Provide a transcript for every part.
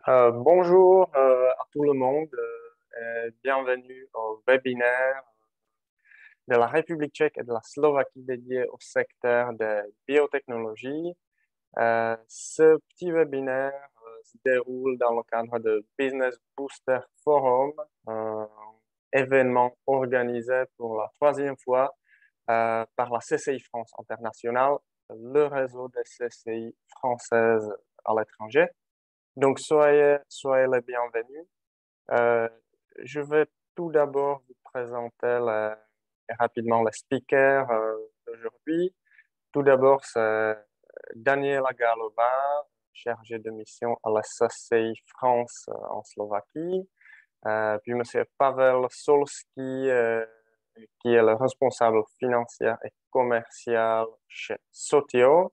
Bonjour à tout le monde et bienvenue au webinaire de la République tchèque et de la Slovaquie dédié au secteur des biotechnologies. Ce petit webinaire se déroule dans le cadre de Business Booster Forum, un événement organisé pour la troisième fois par la CCI France Internationale, le réseau des CCI françaises à l'étranger. Donc, soyez les bienvenus. Euh, je vais tout d'abord vous présenter rapidement les speakers d'aujourd'hui. Tout d'abord, c'est Daniela Galova, chargée de mission à la CCI France en Slovaquie. Puis Monsieur Pavel Solski, qui est le responsable financier et commercial chez Sotio.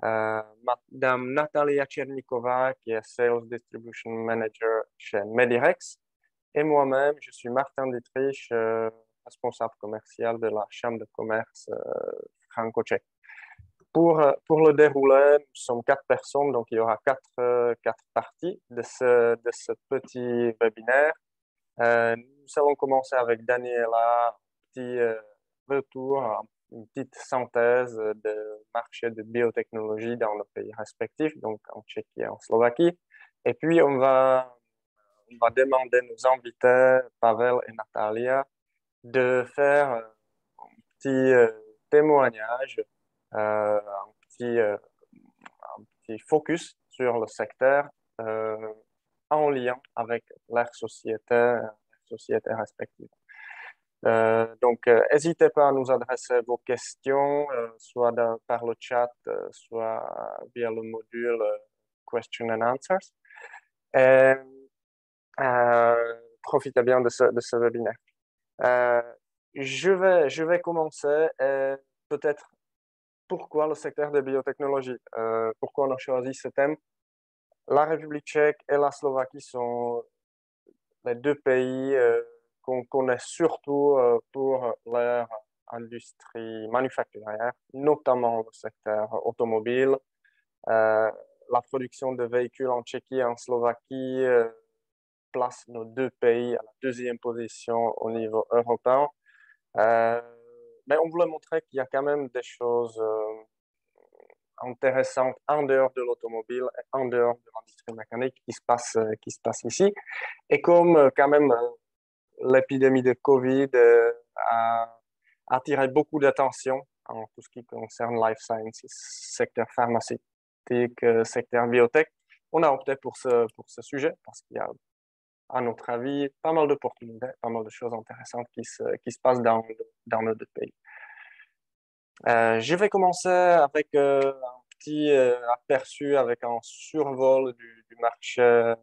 Madame Natalia Černíková, qui est Sales Distribution Manager chez Medirex. Et moi-même, je suis Martin Dietrich, responsable commercial de la Chambre de commerce franco-tchèque. Pour le déroulé, nous sommes quatre personnes, donc il y aura quatre parties de ce petit webinaire. Nous allons commencer avec Daniela, un petit retour, une petite synthèse de marché de biotechnologie dans nos pays respectifs, donc en Tchéquie et en Slovaquie. Et puis, on va demander à nos invités, Pavel et Natalia, de faire un petit témoignage, un petit focus sur le secteur en lien avec leurs sociétés respectives. Donc, n'hésitez pas à nous adresser vos questions, soit par le chat, soit via le module Question and Answers. Et profitez bien de ce webinaire. Je vais commencer peut-être pourquoi le secteur des biotechnologies, pourquoi on a choisi ce thème. La République tchèque et la Slovaquie sont les deux pays qu'on connaît surtout pour leur industrie manufacturière, notamment le secteur automobile. La production de véhicules en Tchéquie et en Slovaquie place nos deux pays à la deuxième position au niveau européen. Mais on voulait montrer qu'il y a quand même des choses intéressantes en dehors de l'automobile, en dehors de l'industrie mécanique qui se passe ici. Et comme quand même l'épidémie de Covid a attiré beaucoup d'attention en tout ce qui concerne life sciences, secteur pharmaceutique, secteur biotech, on a opté pour ce sujet parce qu'il y a, à notre avis, pas mal d'opportunités, pas mal de choses intéressantes qui se passent dans nos deux pays. Je vais commencer avec un petit aperçu, avec un survol du marché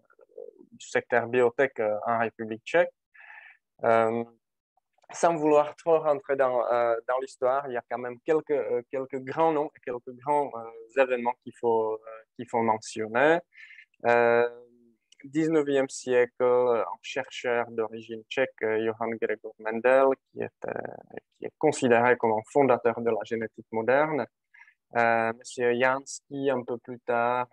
du secteur biotech en République tchèque. Sans vouloir trop rentrer dans l'histoire, il y a quand même quelques grands noms et quelques grands événements qu'il faut mentionner. 19e siècle, un chercheur d'origine tchèque, Johann Gregor Mendel, qui est considéré comme un fondateur de la génétique moderne. Monsieur Jansky, un peu plus tard,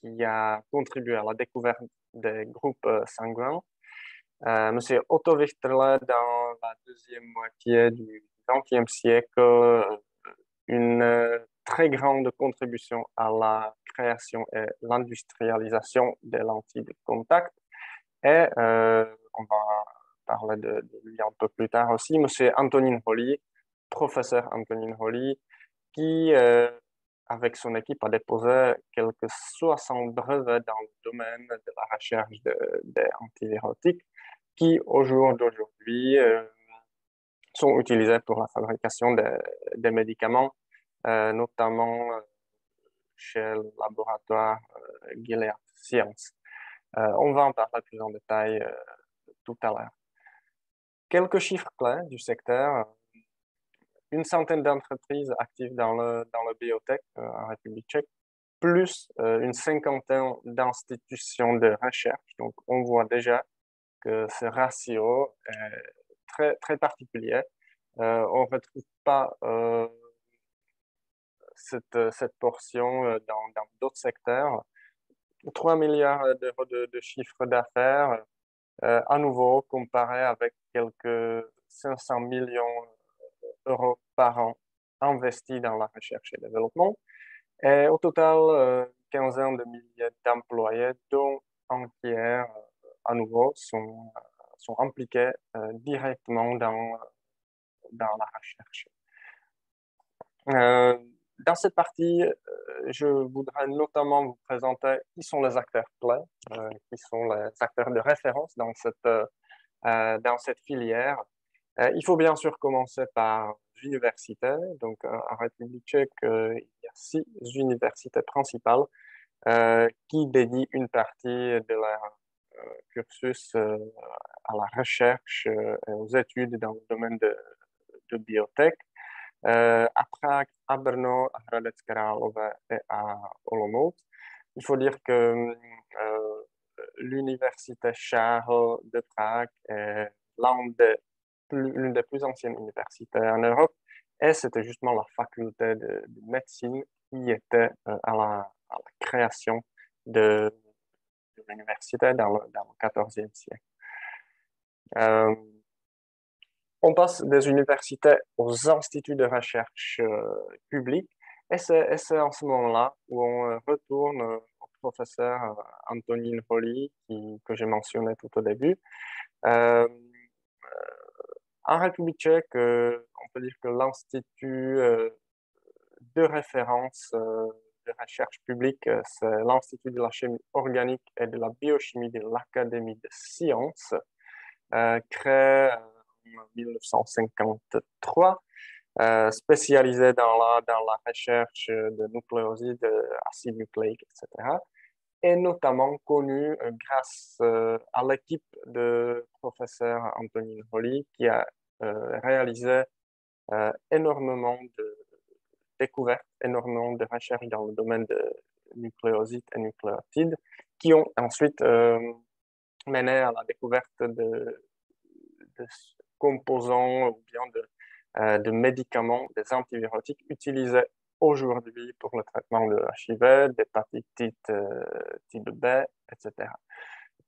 qui a contribué à la découverte des groupes sanguins. Monsieur Otto Wichterle, dans la deuxième moitié du XXe siècle, une très grande contribution à la création et l'industrialisation des lentilles de contact. Et on va parler de lui un peu plus tard aussi, Monsieur Antonín Holý, professeur Antonín Holý, qui, avec son équipe, a déposé quelques 60 brevets dans le domaine de la recherche des antivirotiques qui, au jour d'aujourd'hui, sont utilisés pour la fabrication des médicaments, notamment chez le laboratoire Gilead Sciences. On va en parler plus en détail tout à l'heure. Quelques chiffres clés du secteur. Une centaine d'entreprises actives dans le biotech en République tchèque, plus une cinquantaine d'institutions de recherche. Donc, on voit déjà que ce ratio est très, très particulier. On ne retrouve pas cette portion dans d'autres secteurs. 3 milliards d'euros de chiffre d'affaires, à nouveau comparé avec quelques 500 millions d'euros par an investis dans la recherche et développement. Et au total, quinzaine de milliers d'employés, dont un tiers, à nouveau, sont impliqués directement dans la recherche. Dans cette partie, je voudrais notamment vous présenter qui sont les acteurs clés, qui sont les acteurs de référence dans cette filière. Il faut bien sûr commencer par l'université. Donc, en République tchèque, il y a 6 universités principales qui dédient une partie de leur cursus à la recherche et aux études dans le domaine de biotech. À Prague, à Brno, à Hradec Králové et à Olomouc. Il faut dire que l'université Charles de Prague est l'une des plus anciennes universités en Europe et c'était justement la faculté de médecine qui était à la création de l'université dans le XIVe siècle. On passe des universités aux instituts de recherche publics et c'est en ce moment-là où on retourne au professeur Antonín Holý, que j'ai mentionné tout au début. En République tchèque, on peut dire que l'institut de référence de recherche publique, c'est l'Institut de la chimie organique et de la biochimie de l'Académie des sciences, créé en 1953, spécialisé dans la recherche de nucléosides, acides nucléiques, etc. Et notamment connu grâce à l'équipe de professeur Antonín Holý qui a réalisé énormément de découvertes, énormément de recherches dans le domaine de nucléosides et nucléotides qui ont ensuite mené à la découverte de composants ou bien de médicaments, des antibiotiques utilisés aujourd'hui pour le traitement de l'HIV, d'hépatite type B, etc.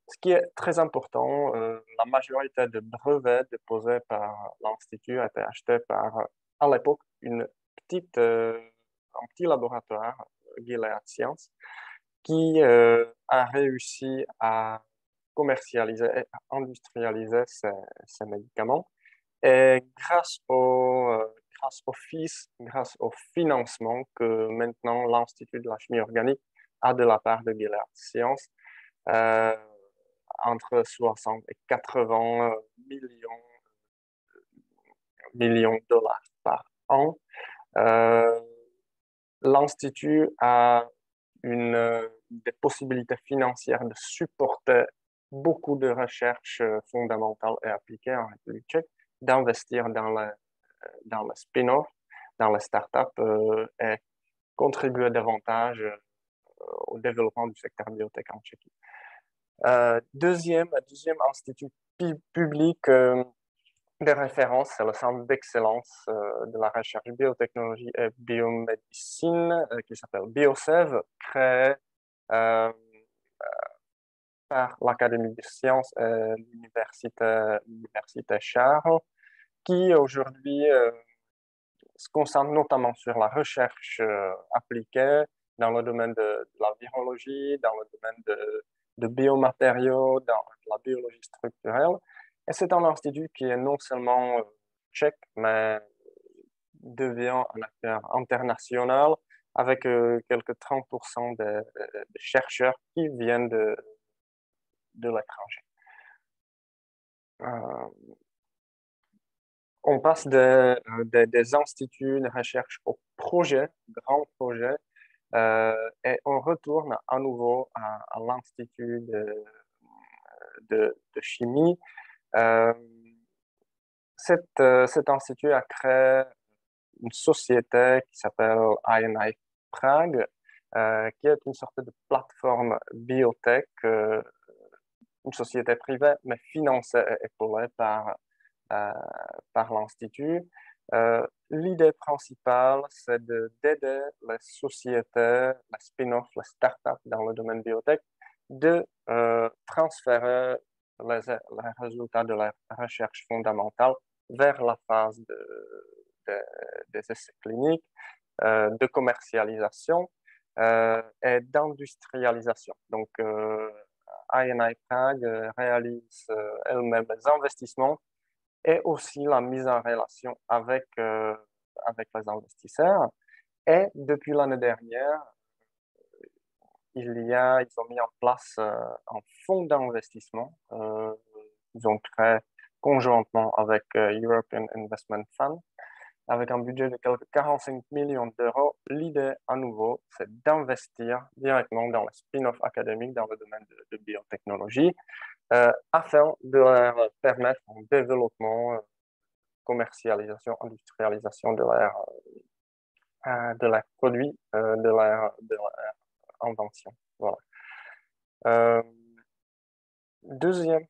Ce qui est très important, la majorité des brevets déposés par l'Institut a été achetés par, à l'époque, un petit laboratoire, Gilead Sciences, qui a réussi à commercialiser et à industrialiser ces médicaments. Et grâce au financement que maintenant l'Institut de la chimie organique a de la part de Gilead Sciences, entre 60 et 80 millions de dollars par an, l'Institut a des possibilités financières de supporter beaucoup de recherches fondamentales et appliquées en République tchèque, d'investir dans le spin-off, dans les startups et contribuer davantage au développement du secteur biotech en Tchéquie. Deuxième institut public de référence, c'est le Centre d'excellence de la recherche biotechnologie et biomédecine qui s'appelle BioSev, créé par l'Académie des sciences et l'Université Charles, qui aujourd'hui se concentre notamment sur la recherche appliquée dans le domaine de la virologie, dans le domaine de biomatériaux, dans la biologie structurelle. Et c'est un institut qui est non seulement tchèque, mais devient un acteur international avec quelques 30% de chercheurs qui viennent de l'étranger. On passe des instituts de recherche aux projets, grands projets, et on retourne à nouveau à l'Institut de chimie. Cet institut a créé une société qui s'appelle INI Prague, qui est une sorte de plateforme biotech, une société privée, mais financée et épaulée par l'Institut. L'idée principale, c'est d'aider les sociétés, les spin-offs, les startups dans le domaine biotech, de transférer les résultats de la recherche fondamentale vers la phase des essais cliniques, de commercialisation et d'industrialisation. Donc, INI Prague réalise elle-même les investissements et aussi la mise en relation avec les investisseurs. Et depuis l'année dernière, ils ont mis en place un fonds d'investissement. Ils ont créé conjointement avec European Investment Fund, avec un budget de quelques 45 millions d'euros. L'idée, à nouveau, c'est d'investir directement dans les spin-offs académiques dans le domaine de biotechnologie, afin de leur permettre un développement, commercialisation, industrialisation de leurs produits, de leur invention. Voilà. Deuxième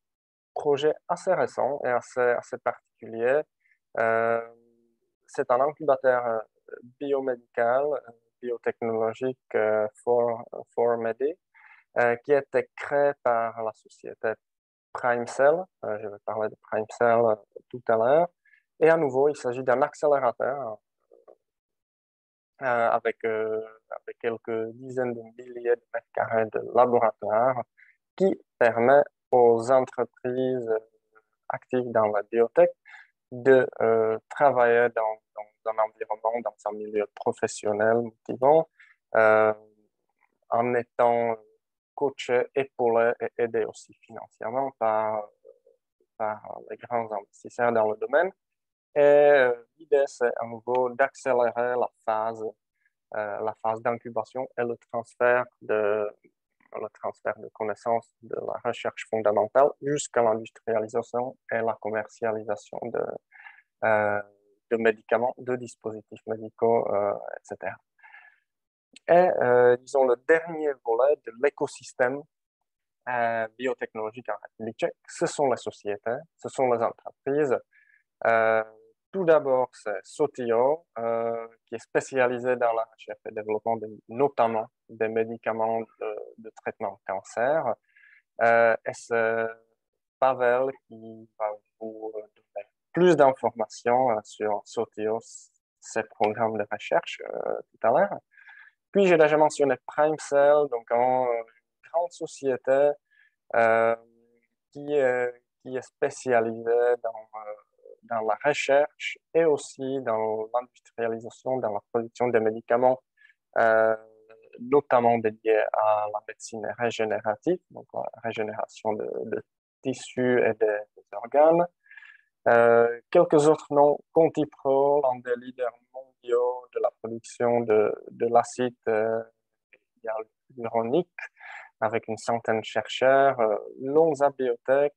projet assez récent et assez particulier, c'est un incubateur biomédical, biotechnologique for Medi, qui a été créé par la société PrimeCell. Je vais parler de PrimeCell tout à l'heure. Et à nouveau, il s'agit d'un accélérateur avec quelques dizaines de milliers de mètres carrés de laboratoire qui permet aux entreprises actives dans la biotech de travailler dans un environnement, dans un milieu professionnel motivant, euh, en étant coaché, épaulé et aidé aussi financièrement par les grands investisseurs dans le domaine. Et l'idée, c'est à nouveau d'accélérer la phase d'incubation et le transfert de connaissances de la recherche fondamentale jusqu'à l'industrialisation et la commercialisation euh, de médicaments, de dispositifs médicaux, etc. Et disons le dernier volet de l'écosystème biotechnologique en République tchèque, ce sont les sociétés, ce sont les entreprises. Euh, Tout d'abord, c'est Sotio, qui est spécialisé dans la recherche et développement notamment des médicaments de traitement de cancer. Et c'est Pavel qui va vous donner plus d'informations sur Sotio, ses programmes de recherche tout à l'heure. Puis, j'ai déjà mentionné PrimeCell, donc une grande société euh, qui est spécialisée dans la recherche et aussi dans l'industrialisation, dans la production des médicaments, euh, notamment dédiés à la médecine régénérative, donc la régénération de tissus et des organes. Quelques autres noms, Contipro, l'un des leaders mondiaux de la production de l'acide hyaluronique, avec une centaine de chercheurs, Lonza Biotech,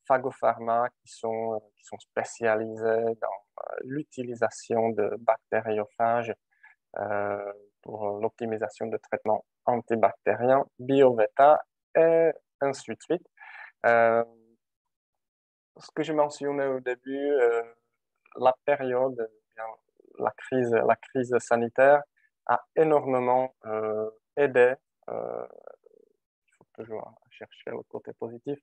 Phagopharma, qui sont spécialisés dans l'utilisation de bactériophages pour l'optimisation de traitements antibactériens, BioVeta, et ainsi de suite. Euh, Ce que je mentionnais au début, la période, la crise sanitaire a énormément aidé, il faut toujours chercher le côté positif,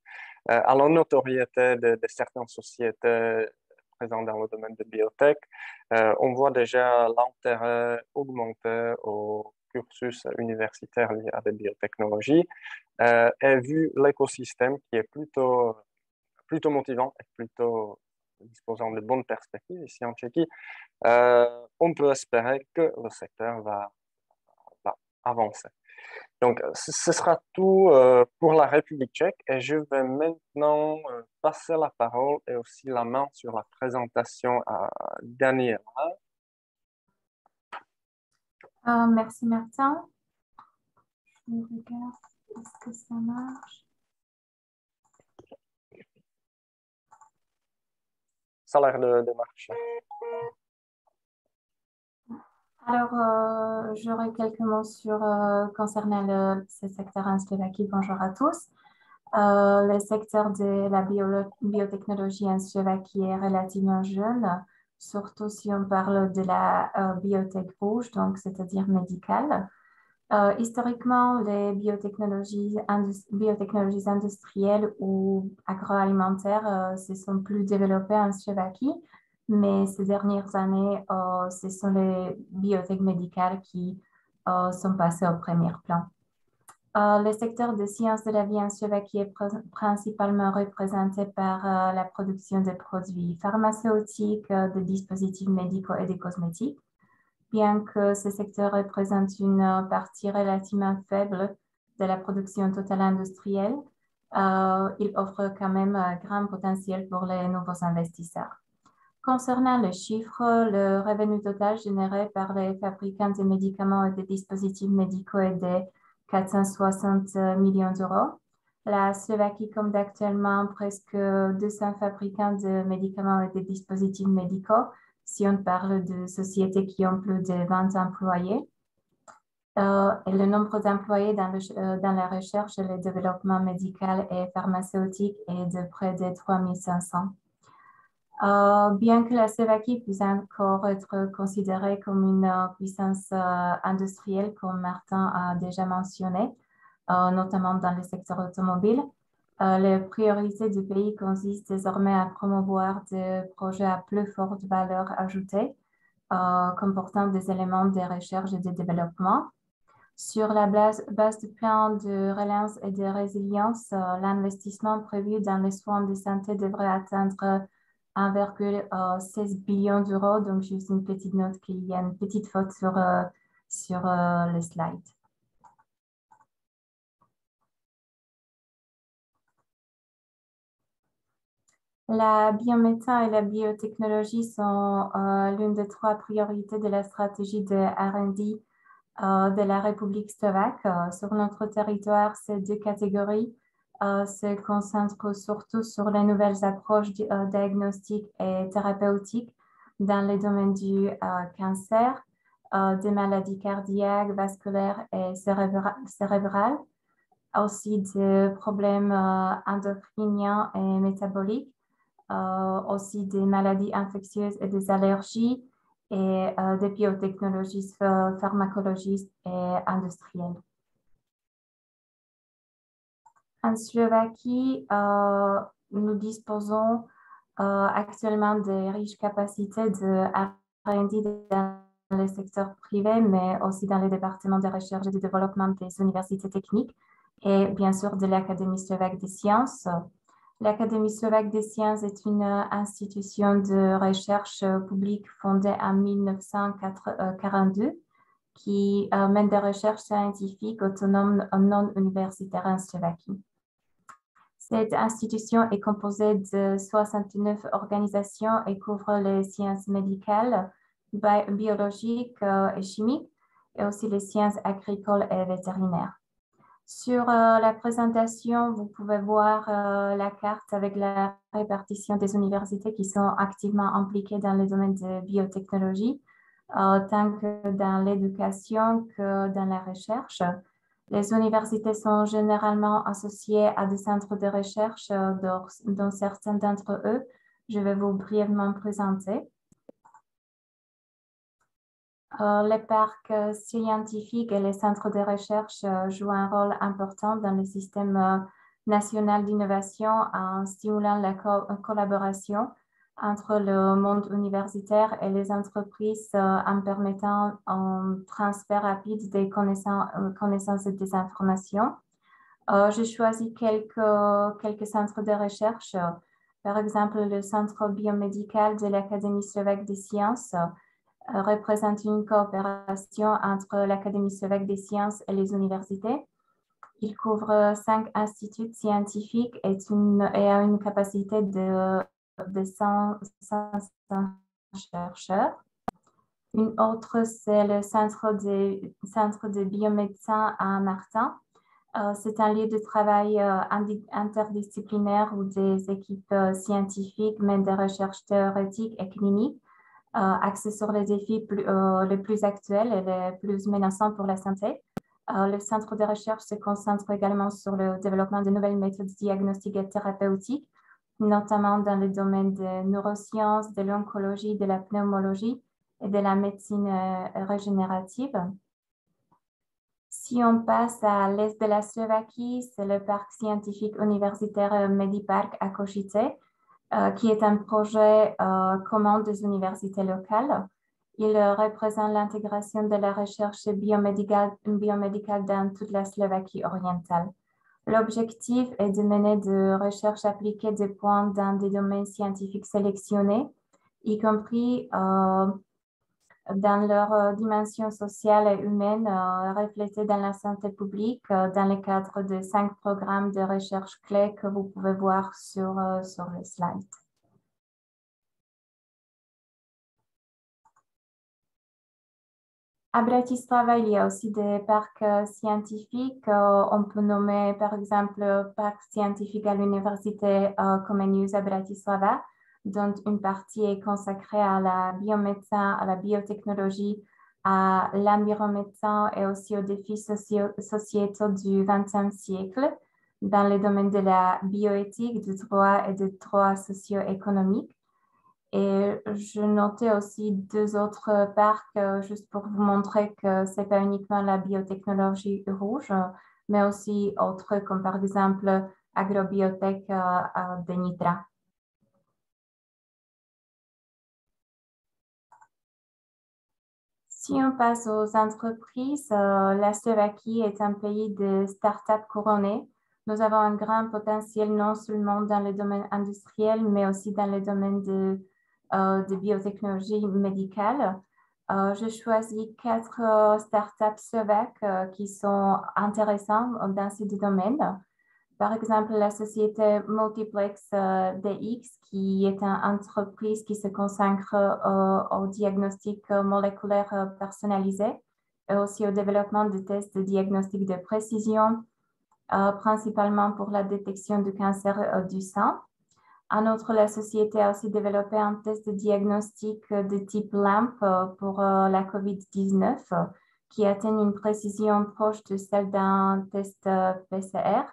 à la notoriété de certaines sociétés présentes dans le domaine de biotech. On voit déjà l'intérêt augmenter au cursus universitaire lié à des biotechnologies. Et vu l'écosystème qui est plutôt motivant et plutôt disposant de bonnes perspectives ici en Tchéquie, on peut espérer que le secteur va avancer. Donc, ce sera tout pour la République tchèque et je vais maintenant passer la parole et aussi la main sur la présentation à Daniela. Merci Martin. Je regarde, est-ce que ça marche? Ça a l'air de marcher. Alors, j'aurai quelques mots concernant ce secteur slovaquie. Bonjour à tous. Le secteur de la biotechnologie en Slovaquie est relativement jeune, surtout si on parle de la biotech rouge, donc c'est-à-dire médicale. Historiquement, les biotechnologies industrielles ou agroalimentaires se sont plus développées en Slovaquie, mais ces dernières années, ce sont les biotech médicales qui sont passées au premier plan. Le secteur des sciences de la vie en Slovaquie est principalement représenté par la production de produits pharmaceutiques, de dispositifs médicaux et de cosmétiques. Bien que ce secteur représente une partie relativement faible de la production totale industrielle, il offre quand même un grand potentiel pour les nouveaux investisseurs. Concernant les chiffres, le revenu total généré par les fabricants de médicaments et de dispositifs médicaux est de 460 millions d'euros. La Slovaquie compte actuellement presque 200 fabricants de médicaments et de dispositifs médicaux, si on parle de sociétés qui ont plus de 20 employés. Et le nombre d'employés dans la recherche et le développement médical et pharmaceutique est de près de 3500. Bien que la Slovaquie puisse encore être considérée comme une puissance industrielle, comme Martin a déjà mentionné, notamment dans le secteur automobile, les priorités du pays consistent désormais à promouvoir des projets à plus forte valeur ajoutée, comportant des éléments de recherche et de développement. Sur la base du plan de relance et de résilience, l'investissement prévu dans les soins de santé devrait atteindre 1,16 billion d'euros. Donc, juste une petite note qu'il y a une petite faute sur le slide. La biomédecine et la biotechnologie sont l'une des 3 priorités de la stratégie de R&D de la République slovaque. Sur notre territoire, ces 2 catégories se concentrent surtout sur les nouvelles approches diagnostiques et thérapeutiques dans les domaines du cancer, des maladies cardiaques, vasculaires et cérébrales, aussi des problèmes endocriniens et métaboliques, aussi des maladies infectieuses et des allergies, et des biotechnologies pharmacologiques et industrielles. En Slovaquie, nous disposons actuellement de riches capacités de R&D dans le secteur privé, mais aussi dans les départements de recherche et de développement des universités techniques et bien sûr de l'Académie slovaque des sciences. L'Académie slovaque des sciences est une institution de recherche publique fondée en 1942 qui mène des recherches scientifiques autonomes non universitaires en Slovaquie. Cette institution est composée de 69 organisations et couvre les sciences médicales, biologiques et chimiques, et aussi les sciences agricoles et vétérinaires. Sur la présentation, vous pouvez voir la carte avec la répartition des universités qui sont activement impliquées dans le domaine de biotechnologie, tant que dans l'éducation que dans la recherche. Les universités sont généralement associées à des centres de recherche, dont certains d'entre eux, je vais vous brièvement présenter. Les parcs scientifiques et les centres de recherche jouent un rôle important dans le système national d'innovation en stimulant la collaboration entre le monde universitaire et les entreprises en permettant un transfert rapide des connaissances et des informations. J'ai choisi quelques centres de recherche. Par exemple, le Centre biomédical de l'Académie slovaque des sciences représente une coopération entre l'Académie slovaque des sciences et les universités. Il couvre 5 instituts scientifiques et a une capacité de 100 chercheurs. Une autre, c'est le centre de biomédecine à Martin. C'est un lieu de travail interdisciplinaire où des équipes scientifiques mènent des recherches théoriques et cliniques axés sur les défis les plus actuels et les plus menaçants pour la santé. Le centre de recherche se concentre également sur le développement de nouvelles méthodes diagnostiques et thérapeutiques, notamment dans le domaine des neurosciences, de l'oncologie, de la pneumologie et de la médecine régénérative. Si on passe à l'est de la Slovaquie, c'est le parc scientifique universitaire Medipark à Košice, qui est un projet commun des universités locales. Il représente l'intégration de la recherche biomédicale dans toute la Slovaquie orientale. L'objectif est de mener de recherches appliquées des points dans des domaines scientifiques sélectionnés, y compris dans leur dimension sociale et humaine reflétée dans la santé publique dans le cadre de 5 programmes de recherche clés que vous pouvez voir sur le slide. À Bratislava, il y a aussi des parcs scientifiques. On peut nommer par exemple le parc scientifique à l'université Comenius à Bratislava, dont une partie est consacrée à la biomédecine, à la biotechnologie, à l'environnement et aussi aux défis sociétaux du XXe siècle dans les domaines de la bioéthique, du droit et du droit socio-économique. Et je notais aussi 2 autres parcs juste pour vous montrer que ce n'est pas uniquement la biotechnologie rouge, mais aussi autres comme par exemple Agrobiotech de Nitra. Si on passe aux entreprises, la Slovaquie est un pays de start-up couronné. Nous avons un grand potentiel non seulement dans le domaine industriel, mais aussi dans le domaine de biotechnologie médicale. J'ai choisi 4 startups slovaques qui sont intéressantes dans ces 2 domaines. Par exemple, la société Multiplex DX, qui est une entreprise qui se consacre au diagnostic moléculaire personnalisé et aussi au développement de tests de diagnostic de précision, principalement pour la détection du cancer du sein. En outre, la société a aussi développé un test de diagnostic de type LAMP pour la COVID-19 qui atteint une précision proche de celle d'un test PCR.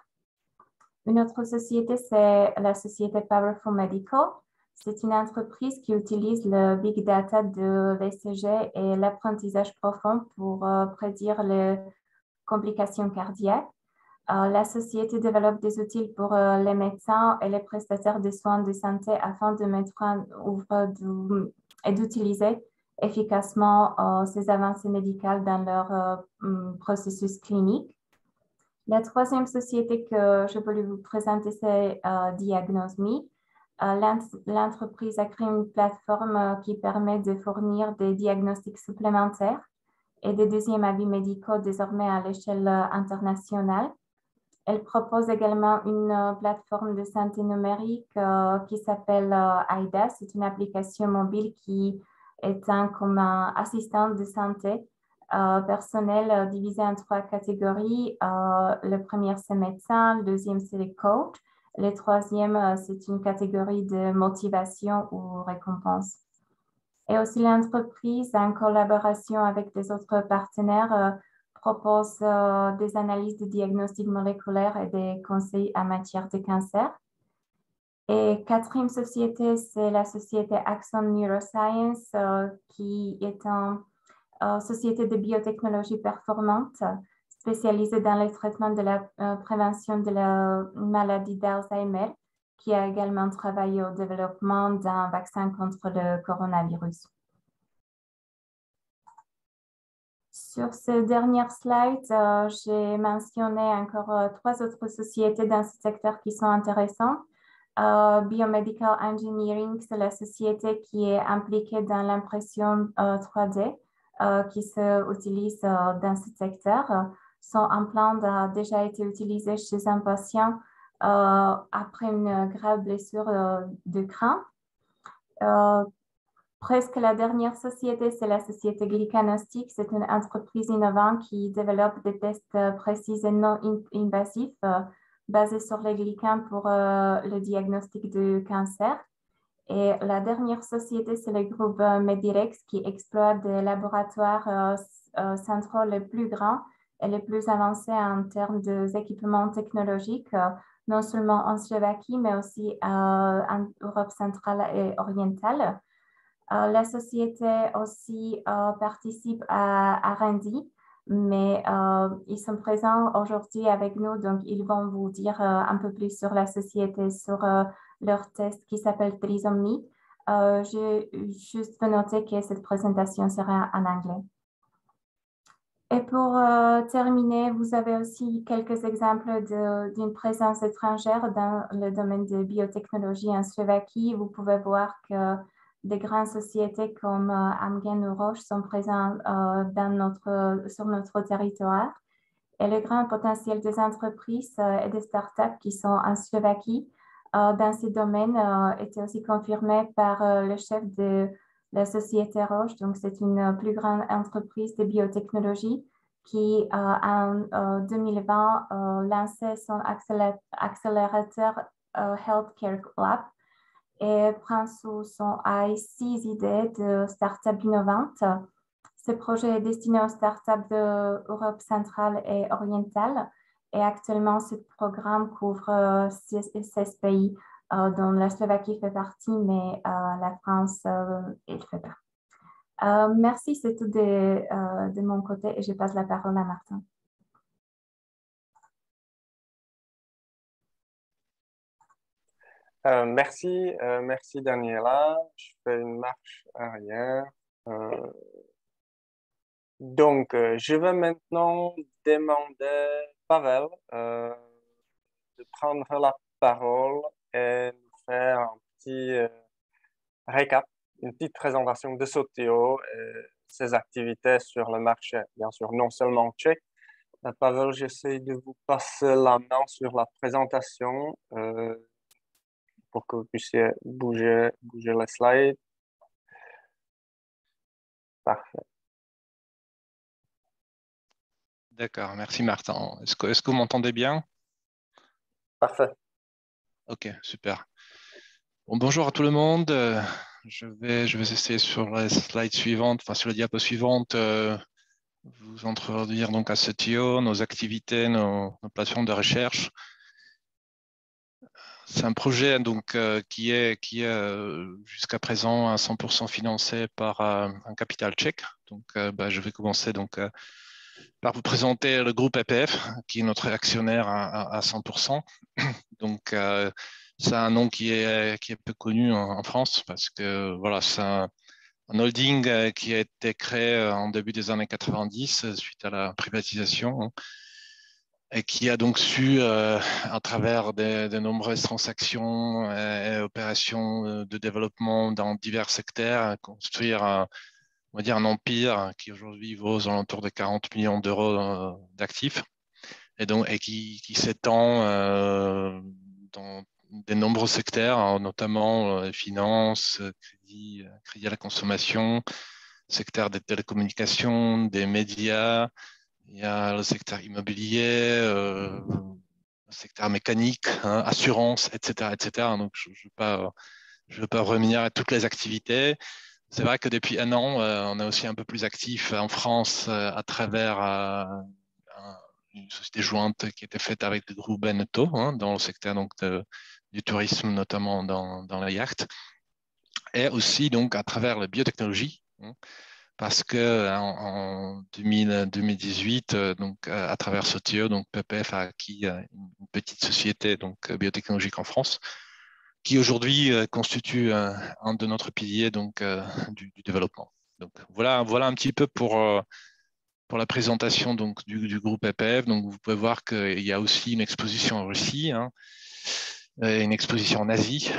Une autre société, c'est la société Powerful Medical. C'est une entreprise qui utilise le big data de l'ECG et l'apprentissage profond pour prédire les complications cardiaques. La société développe des outils pour les médecins et les prestataires de soins de santé afin de mettre en œuvre et d'utiliser efficacement ces avancées médicales dans leur processus clinique. La troisième société que je voulais vous présenter, c'est Diagnosme. L'entreprise a créé une plateforme qui permet de fournir des diagnostics supplémentaires et des deuxièmes avis médicaux désormais à l'échelle internationale. Elle propose également une plateforme de santé numérique qui s'appelle AIDA. C'est une application mobile qui est comme un assistant de santé personnel divisé en 3 catégories. Le premier, c'est médecin. Le deuxième, c'est les coachs. Le troisième, c'est une catégorie de motivation ou récompense. Et aussi l'entreprise, en collaboration avec des autres partenaires, propose des analyses de diagnostic moléculaire et des conseils en matière de cancer. Et quatrième société, c'est la société Axon Neuroscience, qui est une société de biotechnologie performante spécialisée dans le traitement de la prévention de la maladie d'Alzheimer, qui a également travaillé au développement d'un vaccin contre le coronavirus. Sur ce dernier slide, j'ai mentionné encore 3 autres sociétés dans ce secteur qui sont intéressantes. Biomedical Engineering, c'est la société qui est impliquée dans l'impression 3D qui s'utilise dans ce secteur. Son implant a déjà été utilisé chez un patient après une grave blessure de crâne. Presque la dernière société, c'est la société Glycanostic. C'est une entreprise innovante qui développe des tests précis et non invasifs basés sur les glycanes pour le diagnostic du cancer. Et la dernière société, c'est le groupe Medirex qui exploite des laboratoires centraux les plus grands est le plus avancé en termes d'équipements technologiques, non seulement en Slovaquie, mais aussi en Europe centrale et orientale. La société aussi participe à Randy, mais ils sont présents aujourd'hui avec nous, donc ils vont vous dire un peu plus sur la société, sur leur test qui s'appelle Trisomnie. Je juste veux noter que cette présentation sera en anglais. Et pour terminer, vous avez aussi quelques exemples d'une présence étrangère dans le domaine de biotechnologie en Slovaquie. Vous pouvez voir que des grandes sociétés comme Amgen ou Roche sont présentes sur notre territoire. Et le grand potentiel des entreprises et des startups qui sont en Slovaquie dans ces domaines était aussi confirmé par le chef de la société Roche. Donc, c'est une plus grande entreprise de biotechnologie qui, en 2020, lancé son accélérateur Healthcare Lab et prend sous son œil 6 idées de startups innovantes. Ce projet est destiné aux startups d'Europe centrale et orientale. Et actuellement, ce programme couvre 16 pays, dont la Slovaquie fait partie, mais la France, il fait pas. Merci, c'est tout de mon côté et je passe la parole à Martin. Merci Daniela. Je fais une marche arrière. Donc, je vais maintenant demander Pavel de prendre la parole et nous faire un petit récap, une petite présentation de Sotio et ses activités sur le marché, bien sûr, non seulement tchèque. Pavel, j'essaie de vous passer la main sur la présentation pour que vous puissiez bouger les slides. Parfait. D'accord, merci Martin. Est-ce que vous m'entendez bien? Parfait. Ok, super. Bon, bonjour à tout le monde. Je vais essayer sur la slide suivante, enfin sur la diapo suivante, vous introduire donc à Sotio, nos activités, nos plateformes de recherche. C'est un projet donc qui est jusqu'à présent à 100% financé par un capital tchèque. Donc, je vais commencer donc par vous présenter le groupe EPF, qui est notre actionnaire à 100%. Donc, c'est un nom qui est peu connu en France parce que voilà, c'est un holding qui a été créé en début des années 90 suite à la privatisation et qui a donc su, à travers de nombreuses transactions et opérations de développement dans divers secteurs, construire on va dire un empire qui aujourd'hui vaut aux alentours de 40 millions d'euros d'actifs et qui s'étend dans de nombreux secteurs, hein, notamment finance, crédit à la consommation, secteur des télécommunications, des médias, il y a le secteur immobilier, le secteur mécanique, hein, assurance, etc., etc. Donc, je ne veux pas revenir à toutes les activités. C'est vrai que depuis un an, on est aussi un peu plus actif en France à travers une société jointe qui était faite avec le groupe Beneteau, hein, dans le secteur donc, du tourisme, notamment dans la yacht, et aussi donc à travers la biotechnologie, hein, parce que en 2018, donc à travers Sotio, donc PPF a acquis une petite société donc biotechnologique en France, qui aujourd'hui constitue un de notre piliers donc du développement. Donc voilà un petit peu pour la présentation donc du groupe EPF. Donc vous pouvez voir qu'il y a aussi une exposition en Russie, hein, et une exposition en Asie,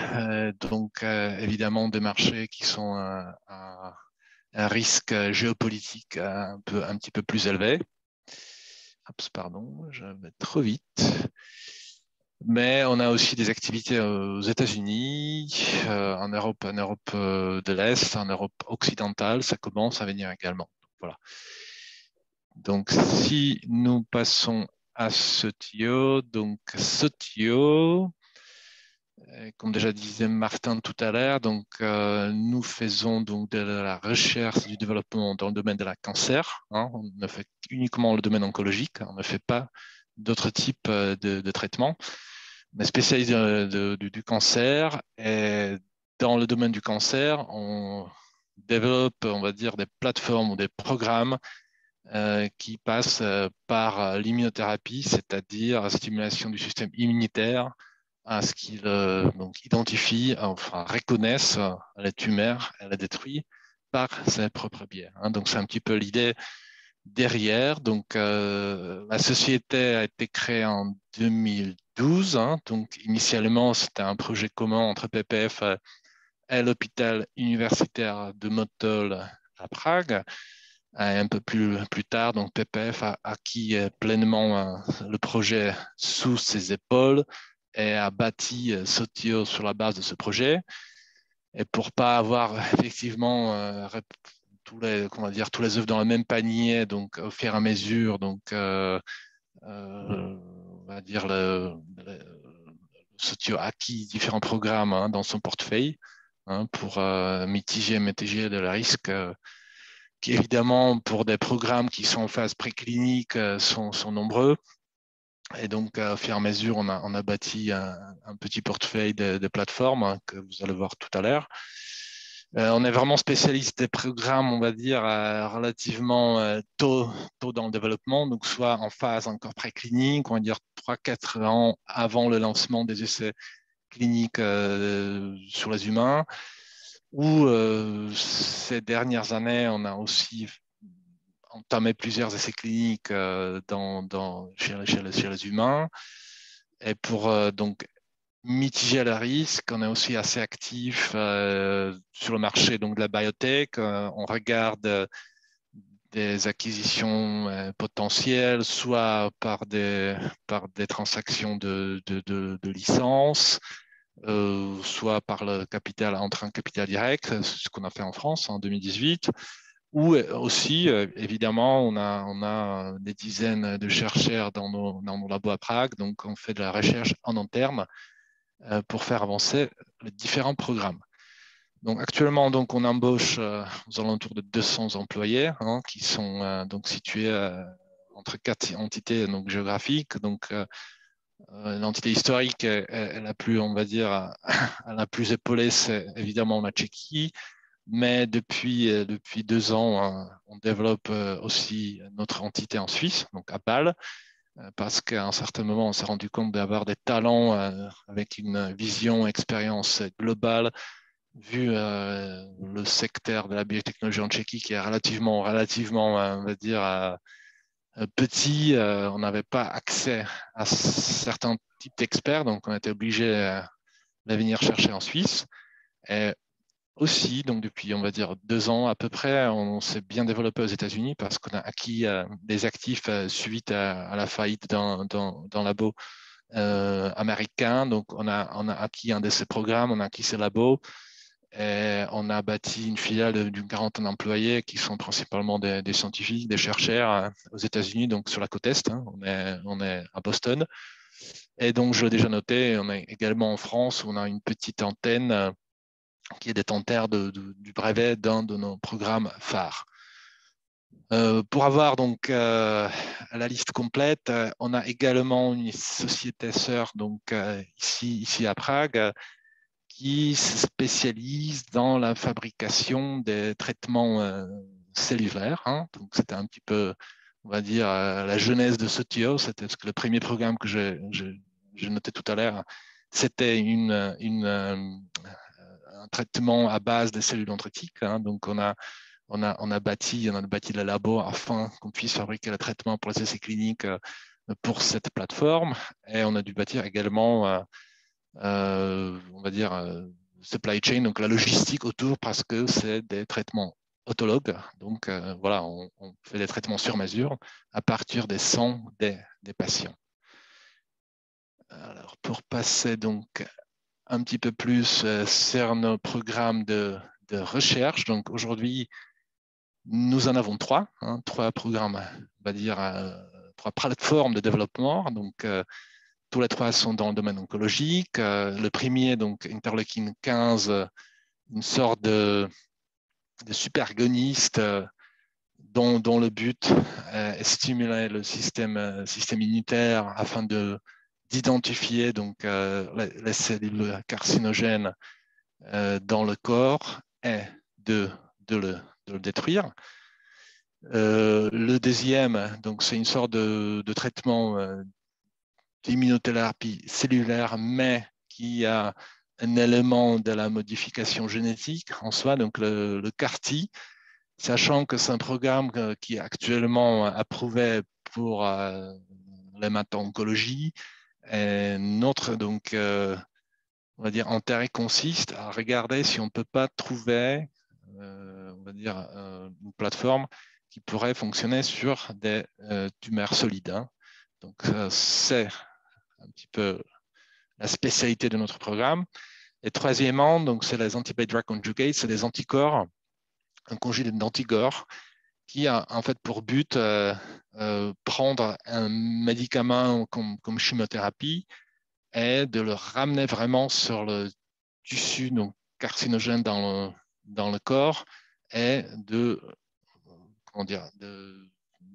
donc évidemment des marchés qui sont à un risque géopolitique un petit peu plus élevé. Oups, pardon, je vais trop vite. Mais on a aussi des activités aux États-Unis, en Europe de l'Est, en Europe occidentale, ça commence à venir également. Voilà. Donc, si nous passons à Sotio, donc Sotio, Et comme déjà disait Martin tout à l'heure, donc nous faisons donc de la recherche et du développement dans le domaine de la cancer. Hein. On ne fait uniquement le domaine oncologique, on ne fait pas d'autres types de traitements. On est spécialiste du cancer et dans le domaine du cancer, on développe, on va dire, des plateformes ou des programmes qui passent par l'immunothérapie, c'est-à-dire la stimulation du système immunitaire à ce qu'ils donc identifient, enfin reconnaissent la tumeur, elle la détruit par ses propres biais. Hein. Donc c'est un petit peu l'idée derrière. Donc la société a été créée en 2012. Hein. Donc initialement c'était un projet commun entre PPF et l'hôpital universitaire de Motol à Prague. Et un peu plus tard, donc PPF a acquis pleinement le projet sous ses épaules et a bâti Sotio sur la base de ce projet. Et pour pas avoir effectivement comment dire, tous les œufs dans le même panier, donc au fur et à mesure, donc on va dire Sotio a acquis différents programmes hein, dans son portefeuille hein, pour mitiger de le risque qui évidemment pour des programmes qui sont en phase préclinique sont nombreux. Et donc, au fur et à mesure, on a bâti un petit portefeuille de plateformes hein, que vous allez voir tout à l'heure. On est vraiment spécialiste des programmes, on va dire, relativement tôt dans le développement, donc soit en phase encore préclinique, on va dire 3-4 ans avant le lancement des essais cliniques sur les humains, ou ces dernières années, on a aussi entamé plusieurs essais cliniques chez les humains. Et pour donc mitiger le risque, on est aussi assez actif sur le marché donc, de la biotech. On regarde des acquisitions potentielles, soit par des transactions de licences, soit par le capital, entre un capital direct, ce qu'on a fait en France en 2018, ou aussi, évidemment, on a des dizaines de chercheurs dans nos labos à Prague, donc on fait de la recherche en long terme pour faire avancer les différents programmes. Donc actuellement, donc, on embauche aux alentours de 200 employés hein, qui sont donc situés entre 4 entités donc, géographiques. Donc l'entité historique est la plus, on va dire, la plus épaulée, c'est évidemment la Tchéquie. Mais depuis 2 ans, hein, on développe aussi notre entité en Suisse, donc à Bâle, parce qu'à un certain moment, on s'est rendu compte d'avoir des talents avec une vision, expérience globale, vu le secteur de la biotechnologie en Tchéquie qui est relativement on va dire, petit. On n'avait pas accès à certains types d'experts, donc on était obligé de venir chercher en Suisse. Et aussi, donc depuis, on va dire, 2 ans à peu près, on s'est bien développé aux États-Unis parce qu'on a acquis des actifs suite à la faillite d'un labo américain. Donc, on a acquis un de ces programmes, on a acquis ces labos et on a bâti une filiale d'une 40aine d'employés qui sont principalement des scientifiques, des chercheurs aux États-Unis, donc sur la côte Est. Hein, on est à Boston. Et donc, je l'ai déjà noté, on est également en France, où on a une petite antenne qui est détentaire du brevet d'un de nos programmes phares. Pour avoir donc la liste complète, on a également une société sœur donc ici à Prague qui se spécialise dans la fabrication des traitements cellulaires. Hein. Donc c'était un petit peu, on va dire, la genèse de Sotio. C'était le premier programme que j'ai noté tout à l'heure. C'était un traitement à base des cellules dendritiques. Hein. Donc, on a bâti le labo afin qu'on puisse fabriquer le traitement pour les essais cliniques pour cette plateforme. Et on a dû bâtir également, on va dire, supply chain, donc la logistique autour, parce que c'est des traitements autologues. Donc, voilà, on fait des traitements sur mesure à partir des sangs des patients. Alors, pour passer donc un petit peu plus sur nos programmes de recherche. Donc aujourd'hui, nous en avons 3, hein, 3 programmes, on va dire 3 plateformes de développement. Donc tous les trois sont dans le domaine oncologique. Le premier, donc interleukin 15, une sorte de super-agoniste dont le but est stimuler le système immunitaire afin d'identifier donc les cellules carcinogènes dans le corps et de le détruire. Le deuxième, donc c'est une sorte de traitement d'immunothérapie cellulaire, mais qui a un élément de la modification génétique en soi, donc le CAR-T, sachant que c'est un programme qui est actuellement approuvé pour l'hémato-oncologie. Et notre donc, on va dire, intérêt consiste à regarder si on ne peut pas trouver, on va dire, une plateforme qui pourrait fonctionner sur des tumeurs solides. Hein. Donc, c'est un petit peu la spécialité de notre programme. Et troisièmement, donc, c'est les antibody-drug conjugates, c'est des anticorps, un conjugué d'anticorps qui a en fait pour but prendre un médicament comme chimiothérapie et de le ramener vraiment sur le tissu donc, carcinogène dans le corps et de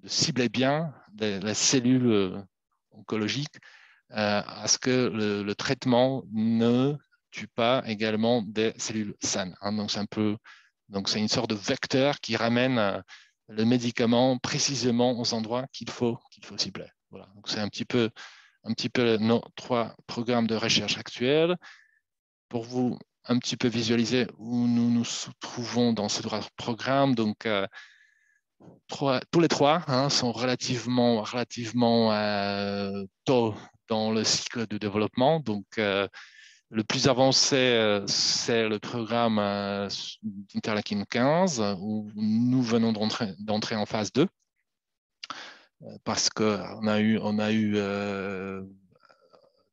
cibler bien les cellules oncologiques à ce que le traitement ne tue pas également des cellules saines. Hein. Donc c'est une sorte de vecteur qui ramène le médicament précisément aux endroits qu'il faut cibler. Voilà. Donc c'est un petit peu nos trois programmes de recherche actuels. Pour vous un petit peu visualiser où nous nous trouvons dans ce programme, donc tous les trois sont relativement tôt dans le cycle de développement. Donc, le plus avancé, c'est le programme d'interleukin 15, où nous venons d'entrer en phase 2, parce qu'on a eu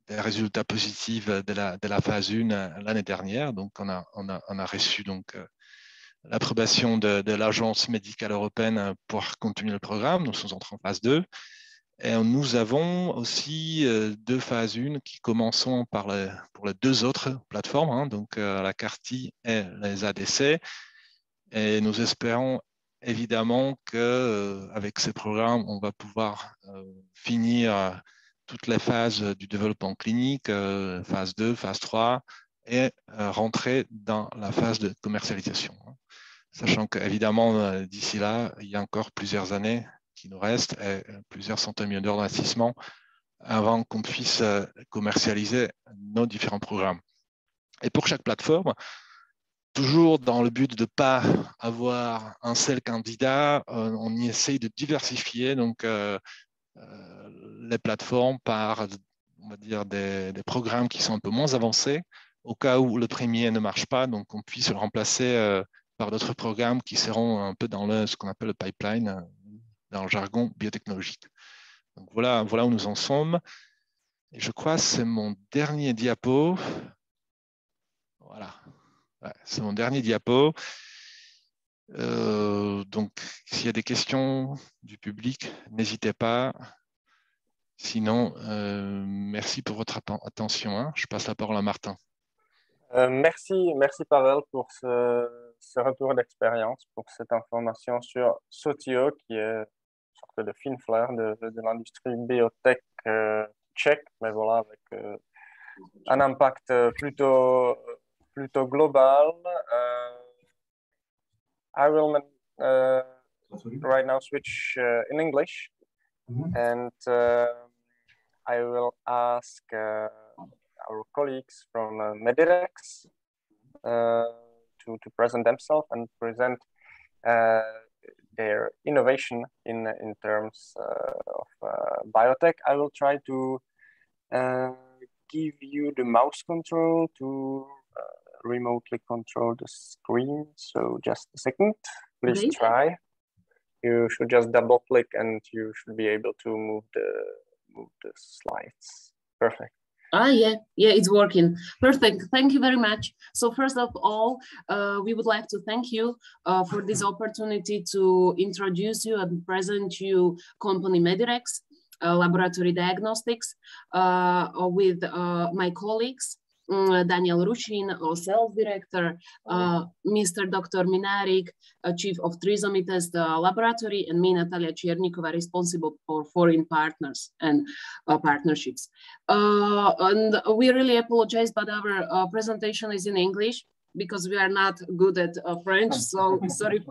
des résultats positifs de la phase 1 l'année dernière. Donc, on a reçu donc, l'approbation de l'Agence médicale européenne pour continuer le programme. Nous sommes entrés en phase 2. Et nous avons aussi deux phases 1 qui commencent pour les deux autres plateformes, hein, donc la CAR-T et les ADC. Et nous espérons évidemment qu'avec ces programmes, on va pouvoir finir toutes les phases du développement clinique, phase 2, phase 3, et rentrer dans la phase de commercialisation. Sachant qu'évidemment, d'ici là, il y a encore plusieurs années qui nous restent et plusieurs centaines de millions d'euros d'investissement avant qu'on puisse commercialiser nos différents programmes. Et pour chaque plateforme, toujours dans le but de ne pas avoir un seul candidat, on y essaye de diversifier donc, les plateformes par, on va dire, des programmes qui sont un peu moins avancés, au cas où le premier ne marche pas, donc on puisse le remplacer par d'autres programmes qui seront un peu dans ce qu'on appelle le pipeline, dans le jargon biotechnologique. Donc voilà où nous en sommes. Et je crois que c'est mon dernier diapo. Voilà, ouais, c'est mon dernier diapo. Donc, s'il y a des questions du public, n'hésitez pas. Sinon, merci pour votre attention. Hein. Je passe la parole à Martin. Merci Pavel pour ce retour d'expérience, pour cette information sur Sotio, qui est une sorte de fine fleur de l'industrie biotech tchèque, mais voilà, avec un impact plutôt global. I will right now switch in English, and I will ask our colleagues from Medirex to present themselves and present their innovation in terms of biotech. I will try to give you the mouse control to remotely control the screen. So just a second, please try. You should just double click and you should be able to move the slides. Perfect. Yeah, it's working. Perfect. Thank you very much. So first of all, we would like to thank you for this opportunity to introduce you and present you company Medirex. laboratory diagnostics with my colleagues, Daniel Ruchin, sales director, Mr. Dr. Minarik, chief of trisomy test laboratory, and me, Natalia Chernikova, responsible for foreign partners and partnerships. And we really apologize, but our presentation is in English because we are not good at French. So sorry,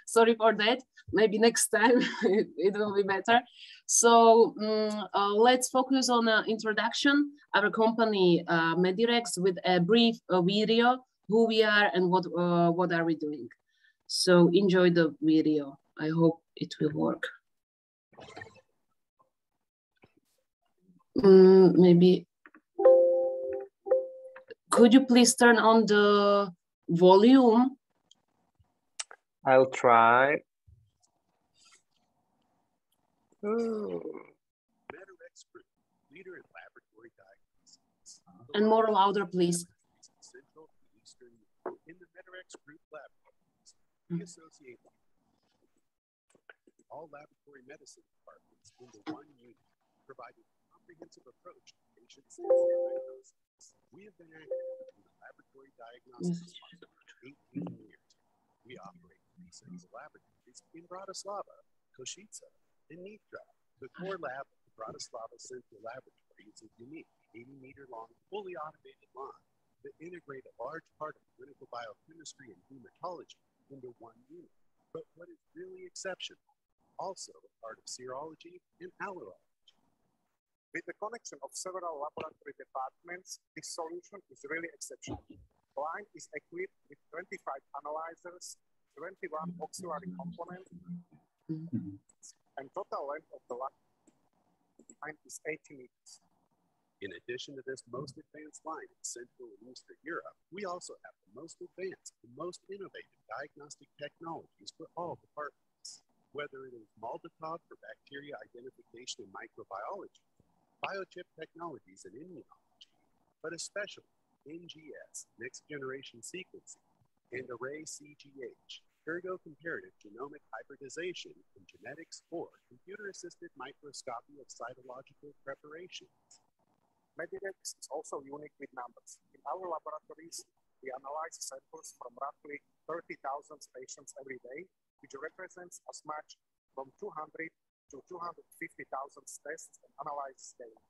sorry for that. Maybe next time it will be better. So let's focus on introduction, our company Medirex, with a brief video, who we are and what are we doing. So enjoy the video. I hope it will work. Maybe, could you please turn on the volume? I'll try. Medirex Group, leader in laboratory diagnostics. And more louder, please. Central and Eastern Europe. In the Medirex Group laboratories, we associate all laboratory medicine departments into one unit, providing a comprehensive approach to patient diagnosis. We have been active in the laboratory diagnostics market for 18 years. We operate 36 laboratories in Bratislava, Košice, and Nitra. The core lab of the Bratislava Central Laboratory is a unique 80-meter-long, fully automated line that integrate a large part of clinical biochemistry and hematology into one unit. But what is really exceptional, also a part of serology and allerology. With the connection of several laboratory departments, this solution is really exceptional. The line is equipped with 25 analyzers, 21 auxiliary components, and total length of the line is 80 meters. In addition to this most advanced line in Central and Eastern Europe, we also have the most advanced and most innovative diagnostic technologies for all departments. Whether it is MALDI-TOF for bacteria identification and microbiology, biochip technologies and immunology, but especially NGS, next generation sequencing, and array CGH, ergo-comparative genomic hybridization and genetics, or computer-assisted microscopy of cytological preparations. Medirex is also unique with numbers. In our laboratories, we analyze samples from roughly 30,000 patients every day, which represents as much from 200 to 250,000 tests and analyses daily.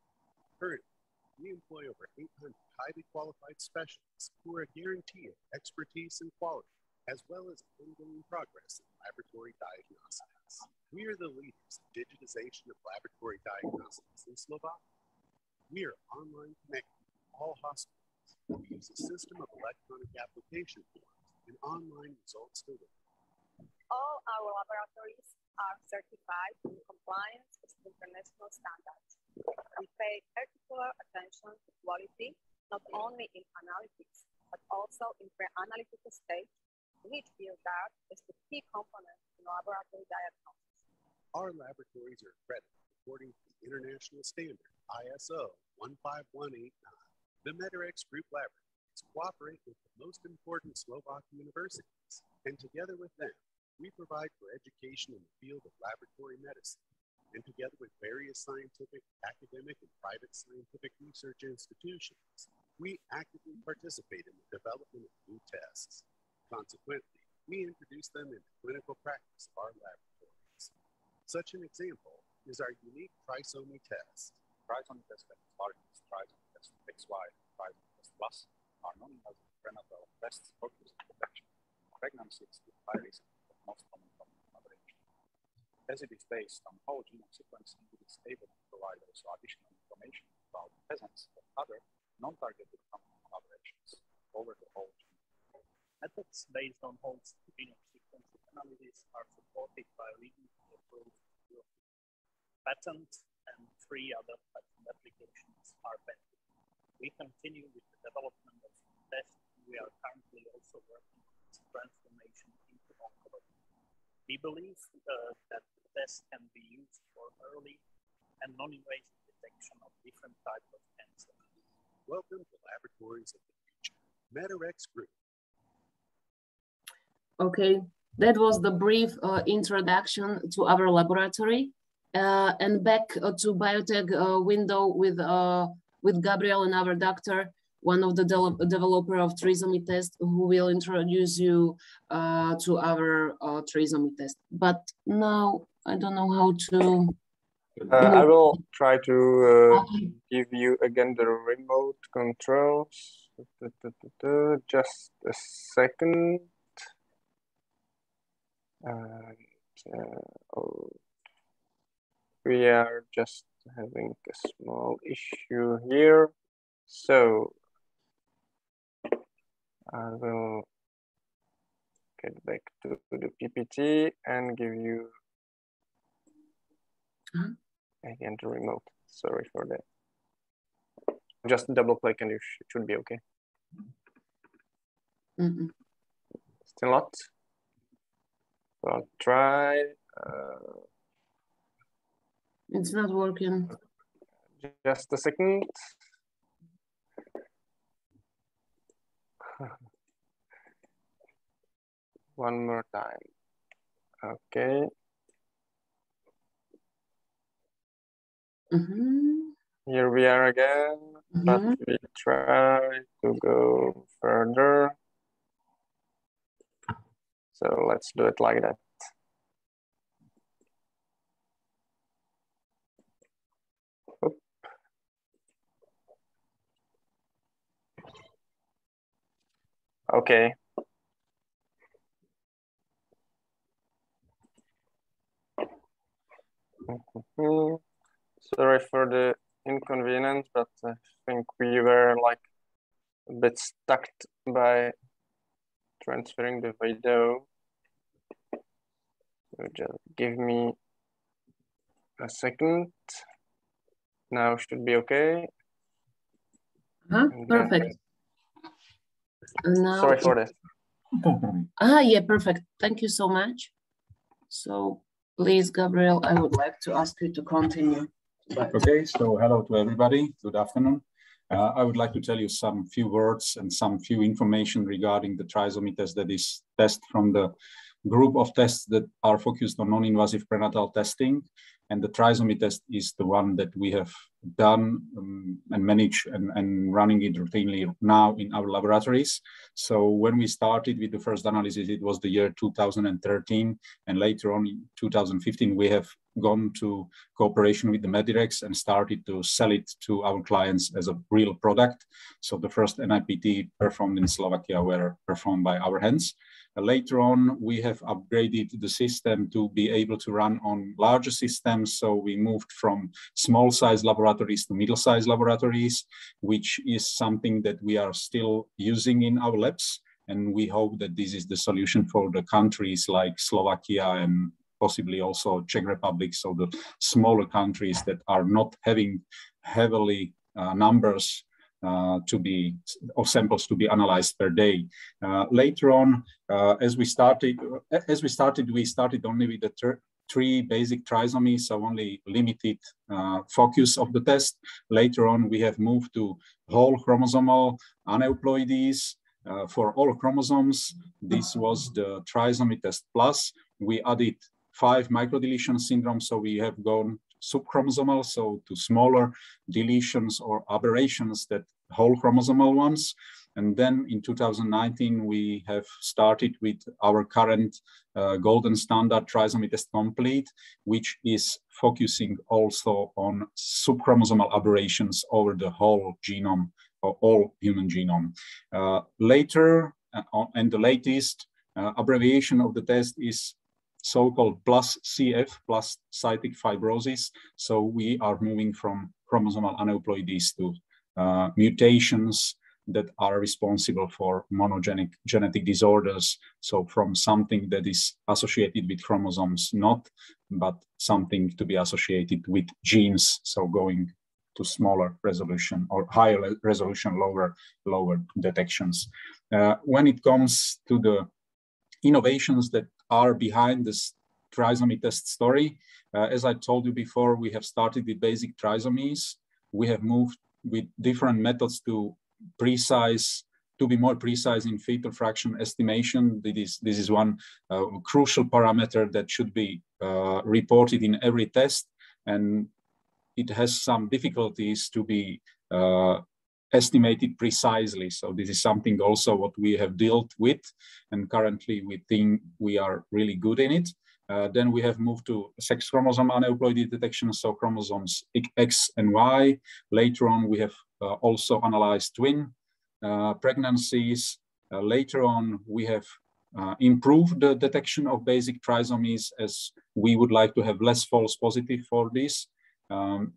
Currently, we employ over 800 highly qualified specialists who are a guarantee of expertise and quality, as well as ongoing progress in laboratory diagnostics. We are the leaders in digitization of laboratory diagnostics in Slovakia. We are online connected to all hospitals. We use a system of electronic application forms and online results delivery. All our laboratories are certified in compliance with international standards. We pay particular attention to quality, not only in analytics, but also in pre-analytical stage, which we regard as the key component in laboratory diagnostics. Our laboratories are accredited according to the international standard ISO 15189. The Medirex Group laboratories cooperate with the most important Slovak universities, and together with them, we provide for education in the field of laboratory medicine, and together with various scientific, academic, and private scientific research institutions, we actively participate in the development of new tests. Consequently, we introduce them into clinical practice of our laboratories. Such an example is our unique trisomy test. Trisomy test X, trisomy test XY, trisomy test Plus are non-invasive prenatal tests focused on detection of pregnancies with high risk of most common aberration. As it is based on whole genome sequencing, it is able to provide also additional information about the presence of other non-targeted common aberrations over the whole genome. Methods based on whole genome sequencing analysis are supported by legally approved patents, and 3 other patent applications are pending. We continue with the development of tests. We are currently also working on its transformation into oncology. We believe that the test can be used for early and non-invasive detection of different types of cancer. Welcome to Laboratories of the Future, Medirex Group. Okay, that was the brief introduction to our laboratory. And back to biotech window with Gabriel, another doctor, one of the developer of trisomy test, who will introduce you to our trisomy test. But now I don't know how to. I will try to give you again the remote controls. Just a second. We are just having a small issue here. So I will get back to the PPT and give you again the remote. Sorry for that. Just double click and it should be okay. Still not? So I'll try. It's not working. Just a second. One more time. Okay. Here we are again, but we try to go further. So let's do it like that. Oop. Okay. Sorry for the inconvenience, but I think we were like a bit stuck by transferring the video. So just give me a second. Now should be okay. Perfect. Now, sorry for that. Yeah, perfect. Thank you so much. So please, Gabriel, I would like to ask you to continue. Okay, so hello to everybody. Good afternoon. I would like to tell you some few words and some few information regarding the trisomy test, that is test from the group of tests that are focused on non-invasive prenatal testing. And the trisomy test is the one that we have done and manage and running it routinely now in our laboratories. So when we started with the first analysis, it was the year 2013. And later on in 2015, we have gone to cooperation with the Medirex and started to sell it to our clients as a real product. So the first NIPT performed in Slovakia were performed by our hands. Later on, we have upgraded the system to be able to run on larger systems. So we moved from small size laboratories to middle size laboratories, which is something that we are still using in our labs. And we hope that this is the solution for the countries like Slovakia and possibly also Czech Republic. So the smaller countries that are not having heavily numbers of samples to be analyzed per day. Later on, as we started only with the three basic trisomies, so only limited focus of the test. Later on, we have moved to whole chromosomal aneuploidies for all chromosomes. This was the trisomy test plus. We added 5 microdeletion syndromes, so we have gone subchromosomal, so to smaller deletions or aberrations that whole chromosomal ones. And then in 2019, we have started with our current golden standard trisomy test complete, which is focusing also on subchromosomal aberrations over the whole genome or all human genome. Later, and the latest abbreviation of the test is so-called plus CF, plus cytic fibrosis. So we are moving from chromosomal aneuploidies to mutations that are responsible for monogenic genetic disorders. So from something that is associated with chromosomes not, but something to be associated with genes. So going to smaller resolution or higher resolution, lower detections. When it comes to the innovations that are behind this trisomy test story, as I told you before, we have started with basic trisomies. We have moved with different methods to be more precise in fetal fraction estimation. This is one crucial parameter that should be reported in every test. and it has some difficulties to be estimated precisely. So this is something also what we have dealt with, and currently we think we are really good in it. Then we have moved to sex chromosome aneuploidy detection, so chromosomes X and Y. Later on, we have also analyzed twin pregnancies. Later on, we have improved the detection of basic trisomies, as we would like to have less false positive for this,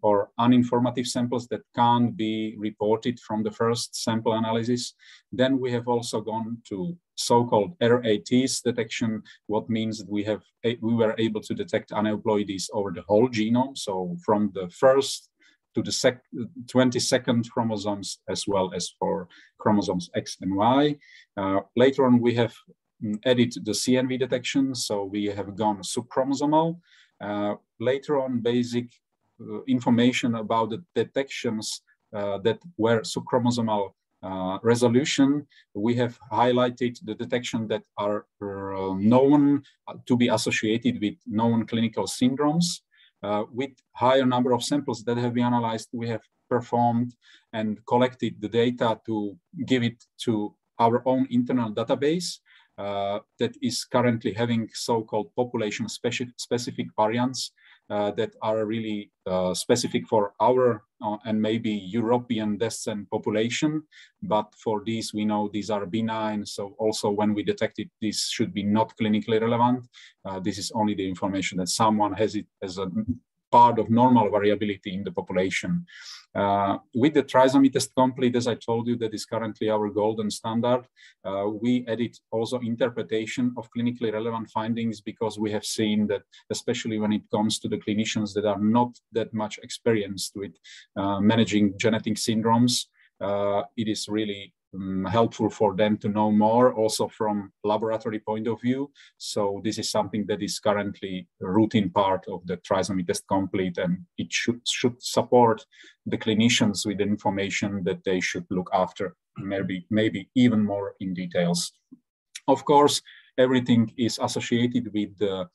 or uninformative samples that can't be reported from the first sample analysis. Then we have also gone to so-called RATs detection, what means that we were able to detect aneuploidies over the whole genome, so from the first to the 22nd chromosomes, as well as for chromosomes X and Y. Later on, we have added the CNV detection, so we have gone subchromosomal. Later on, basic information about the detections that were subchromosomal resolution. We have highlighted the detection that are known to be associated with known clinical syndromes. With higher number of samples that have been analyzed, we have performed and collected the data to give it to our own internal database that is currently having so-called population specific variants that are really specific for our and maybe European descent population. But for these, we know these are benign. So also when we detect it, this should be not clinically relevant. This is only the information that someone has it as a part of normal variability in the population. With the trisomy test complete, as I told you, that is currently our golden standard. We added also interpretation of clinically relevant findings, because we have seen that, especially when it comes to the clinicians that are not that much experienced with managing genetic syndromes, it is really helpful for them to know more, also from laboratory point of view. So this is something that is currently a routine part of the trisomy test complete, and it should support the clinicians with the information that they should look after, maybe even more in details. Of course, everything is associated with the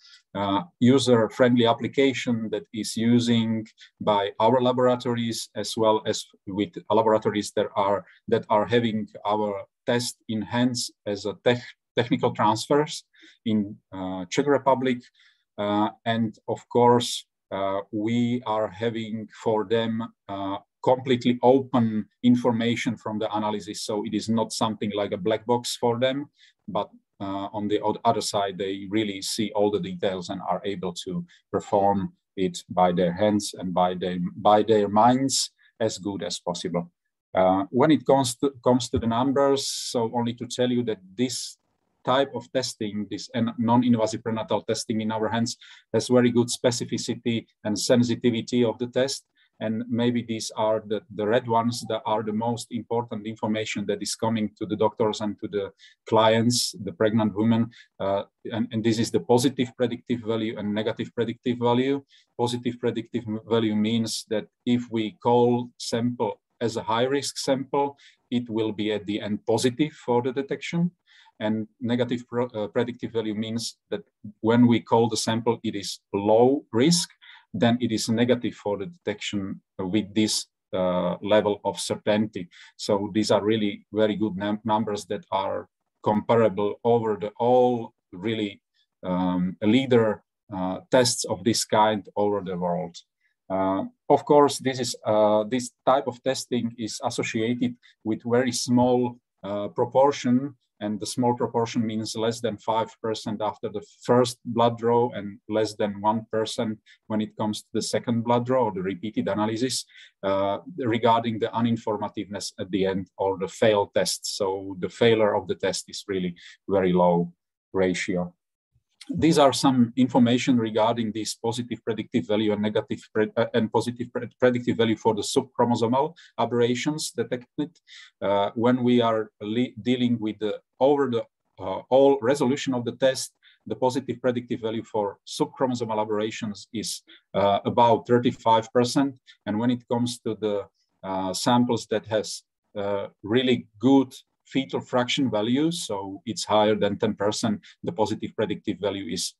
user-friendly application that is using by our laboratories, as well as with laboratories that are having our test in hands as a technical transfers in Czech Republic. And of course, we are having for them completely open information from the analysis. So it is not something like a black box for them, but on the other side, they really see all the details and are able to perform it by their hands and by their minds as good as possible. When it comes to the numbers, so only to tell you that this type of testing, this non-invasive prenatal testing in our hands, has very good specificity and sensitivity of the test. And maybe these are the red ones that are the most important information that is coming to the doctors and to the clients, the pregnant women. And this is the positive predictive value and negative predictive value. Positive predictive value means that if we call sample as a high-risk sample, it will be at the end positive for the detection. And negative predictive value means that when we call the sample, it is low risk, then it is negative for the detection with this level of certainty. So these are really very good numbers that are comparable over all really leader tests of this kind over the world. Of course, this type of testing is associated with very small proportion. And the small proportion means less than 5% after the first blood draw and less than 1% when it comes to the second blood draw or the repeated analysis regarding the uninformativeness at the end or the failed test. So the failure of the test is really very low ratio. These are some information regarding this positive predictive value and negative and positive predictive value for the subchromosomal aberrations detected. When we are dealing with the all resolution of the test, the positive predictive value for subchromosomal aberrations is about 35%. And when it comes to the samples that has really good fetal fraction values, so it's higher than 10%, the positive predictive value is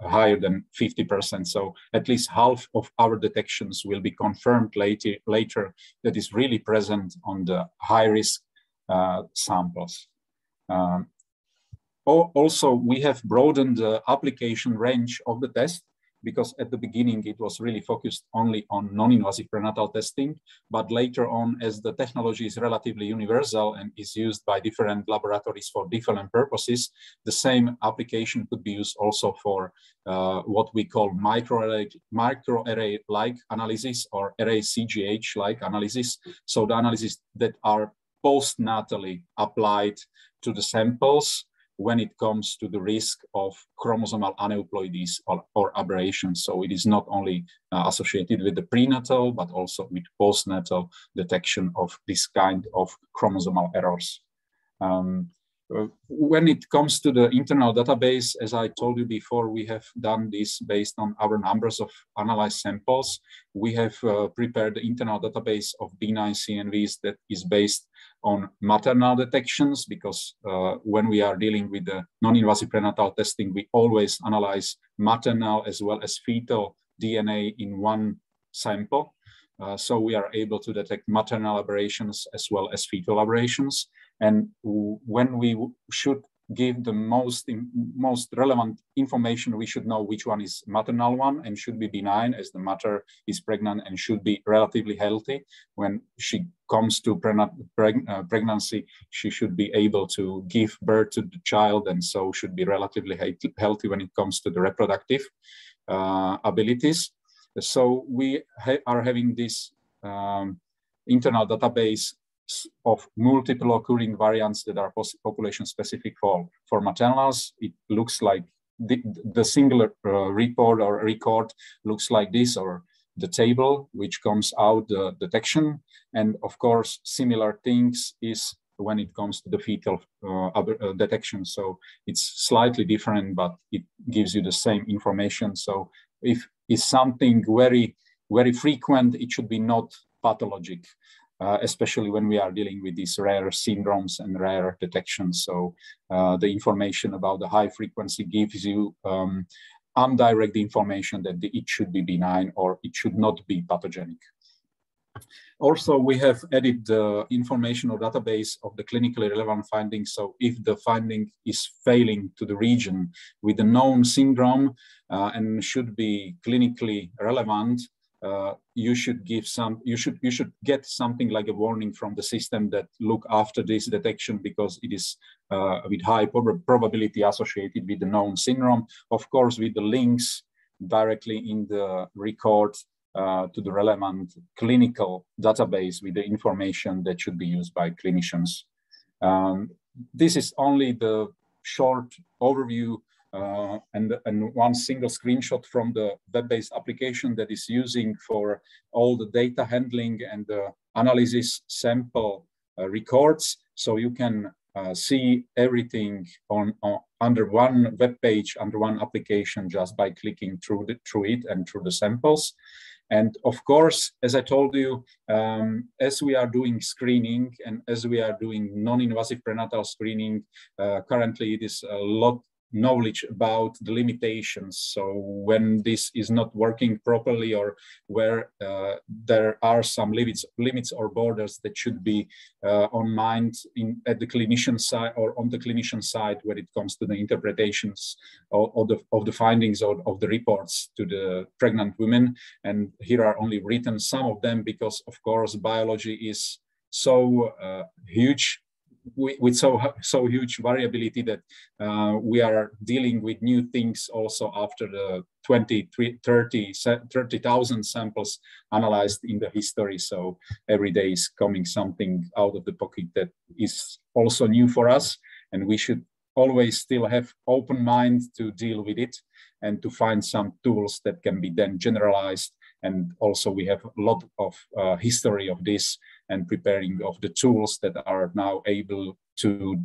higher than 50%. So at least half of our detections will be confirmed later that is really present on the high-risk samples. Also, we have broadened the application range of the test, because at the beginning it was really focused only on non-invasive prenatal testing, but later on, as the technology is relatively universal and is used by different laboratories for different purposes, the same application could be used also for what we call microarray-like analysis or array CGH-like analysis. So the analysis that are postnatally applied to the samples when it comes to the risk of chromosomal aneuploidies or aberrations. So it is not only associated with the prenatal, but also with postnatal detection of this kind of chromosomal errors. When it comes to the internal database, as I told you before, we have done this based on our numbers of analyzed samples. We have prepared the internal database of benign CNVs that is based on maternal detections, because when we are dealing with the non-invasive prenatal testing, we always analyze maternal as well as fetal DNA in one sample. So we are able to detect maternal aberrations as well as fetal aberrations. And when we should give the most relevant information, we should know which one is maternal one and should be benign, as the mother is pregnant and should be relatively healthy. When she comes to pregnancy, she should be able to give birth to the child, and so should be relatively healthy when it comes to the reproductive abilities. So we are having this internal database of multiple occurring variants that are population specific for maternals. It looks like the singular report or record looks like this, or the table which comes out the detection. And of course, similar things is when it comes to the fetal detection. So it's slightly different, but it gives you the same information. So if it's something very, very frequent, it should be not pathologic. Especially when we are dealing with these rare syndromes and rare detections. So the information about the high frequency gives you indirect information that it should be benign or it should not be pathogenic. Also, we have added the information or database of the clinically relevant findings. So if the finding is failing to the region with a known syndrome and should be clinically relevant, you should get something like a warning from the system that look after this detection, because it is with high probability associated with the known syndrome. Of course, with the links directly in the record to the relevant clinical database with the information that should be used by clinicians. This is only the short overview and one single screenshot from the web-based application that is using for all the data handling and the analysis sample records. So you can see everything under one web page, under one application, just by clicking through it and through the samples. And of course, as I told you, as we are doing screening and as we are doing non-invasive prenatal screening, currently it is a lot knowledge about the limitations. So when this is not working properly, or where there are some limits or borders that should be on mind at the clinician side or on the clinician side when it comes to the interpretations of the findings of the reports to the pregnant women. And here are only written some of them, because of course biology is so huge, with so huge variability, that we are dealing with new things also after the 30,000 samples analyzed in the history. So every day is coming something out of the pocket that is also new for us, and we should always still have open mind to deal with it and to find some tools that can be then generalized. And also we have a lot of history of this and preparing of the tools that are now able to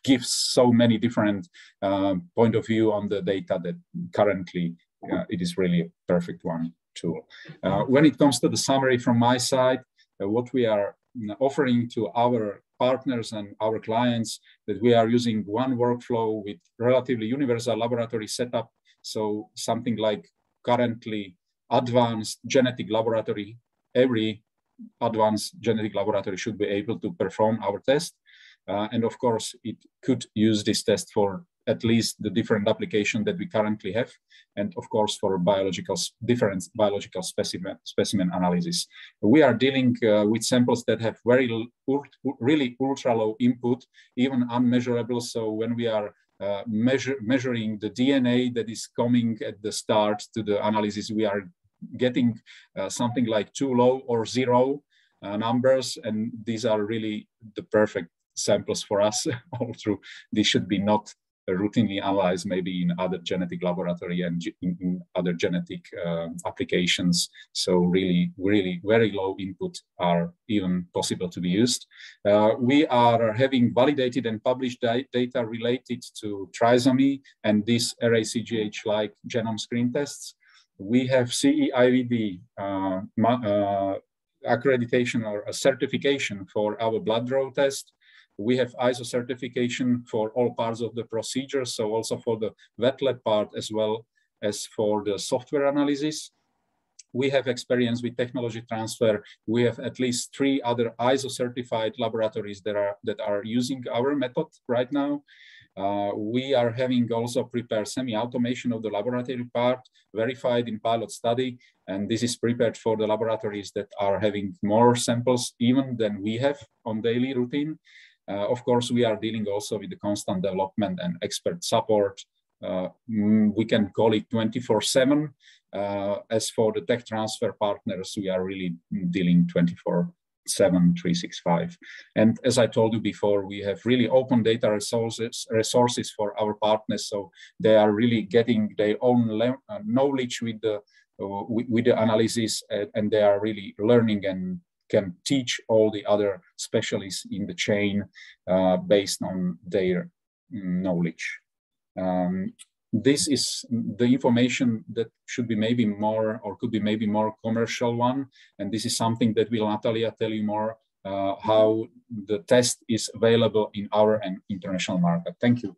give so many different point of view on the data that currently it is really a perfect one tool. When it comes to the summary from my side, what we are offering to our partners and our clients that we are using one workflow with relatively universal laboratory setup. So something like currently advanced genetic laboratory, every advanced genetic laboratory should be able to perform our test. And of course, it could use this test for at least the different application that we currently have. And of course, for different biological specimen analysis. We are dealing with samples that have really ultra low input, even unmeasurable. So when we are measuring the DNA that is coming at the start to the analysis, we are getting something like too low or zero numbers. And these are really the perfect samples for us. Although these should be not routinely analyzed maybe in other genetic laboratory and in other genetic applications. So really very low input are even possible to be used. We are having validated and published data related to trisomy and these RACGH-like genome screen tests. We have CE-IVD accreditation or a certification for our blood draw test. We have ISO certification for all parts of the procedure, so also for the wet lab part as well as for the software analysis. We have experience with technology transfer. We have at least 3 other ISO certified laboratories that are using our method right now. We are having also prepared semi-automation of the laboratory part, verified in pilot study, and this is prepared for the laboratories that are having more samples even than we have on daily routine. Of course, we are dealing also with the constant development and expert support. We can call it 24/7. As for the tech transfer partners, we are really dealing 24/7, 365. And as I told you before, we have really open data resources for our partners. So they are really getting their own knowledge with the analysis, and they are really learning and can teach all the other specialists in the chain based on their knowledge. This is the information that should be maybe more, or could be maybe more commercial one. And this is something that will Natalia tell you more how the test is available in our and international market. Thank you.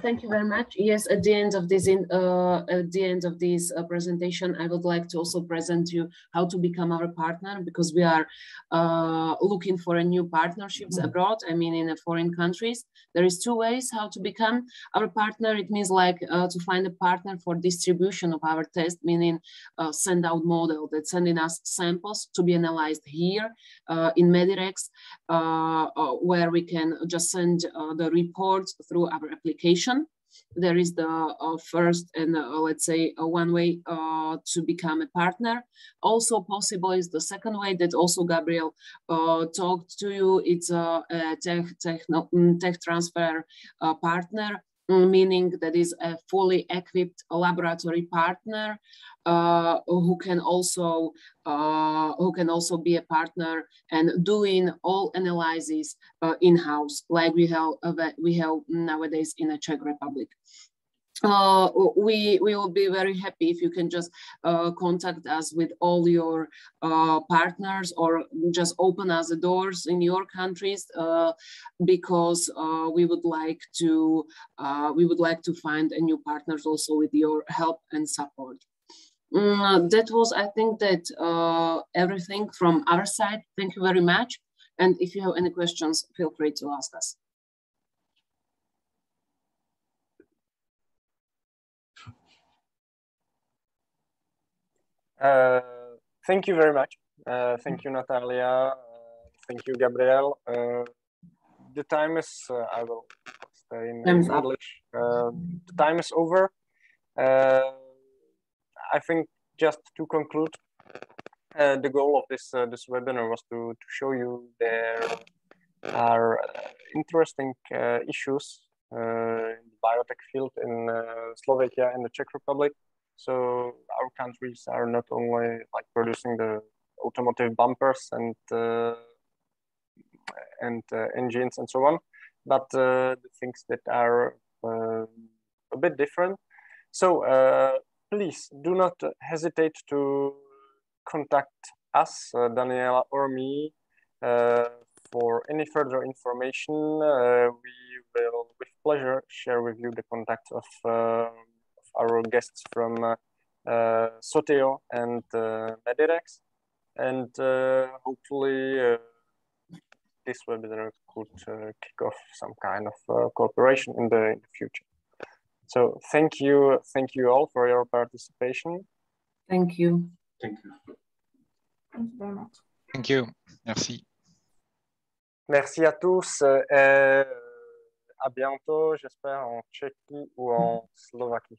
Thank you very much. Yes, at the end of this presentation, I would like to also present you how to become our partner, because we are looking for a new partnerships abroad. I mean, in foreign countries, there is 2 ways how to become our partner. It means like to find a partner for distribution of our test, meaning send out model that sending us samples to be analyzed here in Medirex, where we can just send the reports through our application. There is the first and let's say one way to become a partner. Also possible is the second way that also Gabriel talked to you. It's a tech transfer partner, meaning that is a fully equipped laboratory partner who can also be a partner and doing all analysis in-house, like we have nowadays in the Czech Republic. We will be very happy if you can just contact us with all your partners, or just open us the doors in your countries, because we would like to find a new partners also with your help and support. That was, I think, that everything from our side. Thank you very much. And if you have any questions, feel free to ask us. Thank you very much. Thank you, Natalia. Thank you, Gabriel. The time is, I will stay in English. The time is over. I think just to conclude, the goal of this webinar was to show you there are interesting issues in the biotech field in Slovakia and the Czech Republic. So our countries are not only like producing the automotive bumpers and engines and so on, but the things that are a bit different. So please do not hesitate to contact us, Daniela or me, For any further information, we will, with pleasure, share with you the contact of our guests from Soteo and Medirex, and hopefully this webinar could kick off some kind of cooperation in the future. So thank you all for your participation. Thank you. Thank you. Thank you very much. Thank you. Merci. Merci à tous et à bientôt, j'espère en Tchéquie ou en Slovaquie.